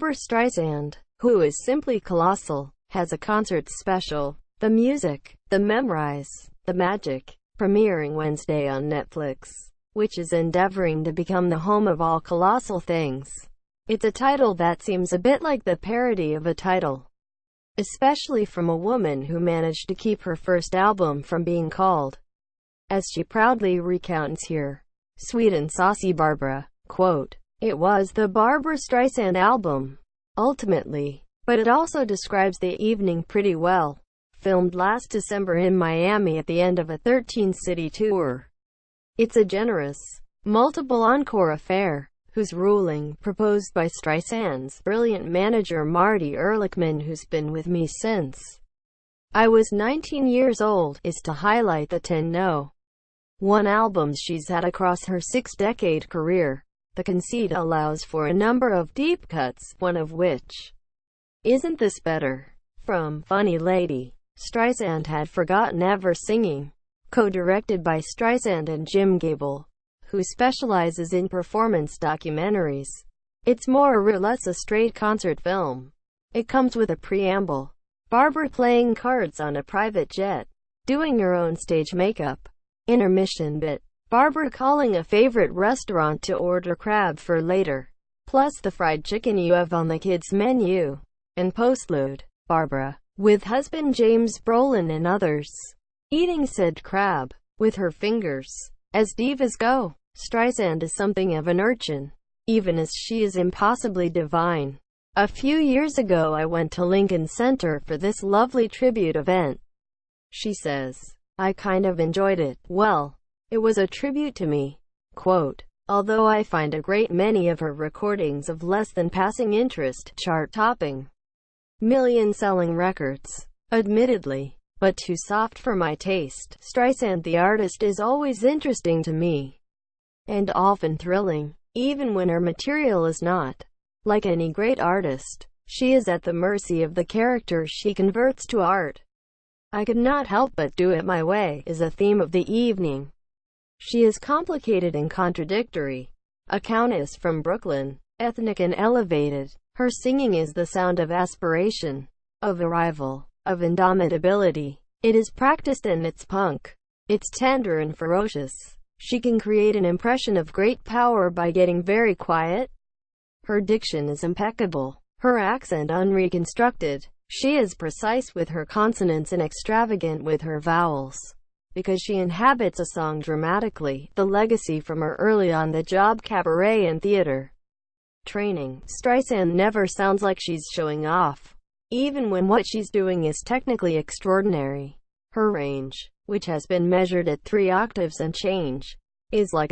Barbra Streisand, who is simply colossal, has a concert special, The Music, The Mem'ries The Magic, premiering Wednesday on Netflix, which is endeavoring to become the home of all colossal things. It's a title that seems a bit like the parody of a title, especially from a woman who managed to keep her first album from being called, as she proudly recounts here, Sweet and Saucy Barbra, quote, "It was the Barbra Streisand album, ultimately, but it also describes the evening pretty well. Filmed last December in Miami at the end of a 13-city tour. It's a generous, multiple-encore affair, whose ruling, proposed by Streisand's brilliant manager Marty Erlichman, who's been with me since I was 19 years old, is to highlight the 10 no.1 albums she's had across her 6-decade career. The conceit allows for a number of deep cuts, one of which, Isn't This Better? From Funny Lady. Streisand had forgotten ever singing. Co-directed by Streisand and Jim Gable, who specializes in performance documentaries. It's more or less a straight concert film. It comes with a preamble. Barbra playing cards on a private jet, doing her own stage makeup. Intermission bit. Barbra calling a favorite restaurant to order crab for later, plus the fried chicken you have on the kids' menu. And postlude. Barbra, with husband James Brolin and others, eating said crab, with her fingers. As divas go, Streisand is something of an urchin, even as she is impossibly divine. A few years ago I went to Lincoln Center for this lovely tribute event. She says, I kind of enjoyed it. Well, it was a tribute to me. Quote, although I find a great many of her recordings of less than passing interest, chart-topping, million-selling records, admittedly, but too soft for my taste. Streisand the artist is always interesting to me, and often thrilling, even when her material is not. Like any great artist, she is at the mercy of the character she converts to art. I could not help but do it my way, is a theme of the evening. She is complicated and contradictory. A countess from Brooklyn, ethnic and elevated, her singing is the sound of aspiration, of arrival, of indomitability. It is practiced and it's punk. It's tender and ferocious. She can create an impression of great power by getting very quiet. Her diction is impeccable, her accent unreconstructed. She is precise with her consonants and extravagant with her vowels, because she inhabits a song dramatically, the legacy from her early on-the-job cabaret and theater training. Streisand never sounds like she's showing off, even when what she's doing is technically extraordinary. Her range, which has been measured at 3 octaves and change, is like a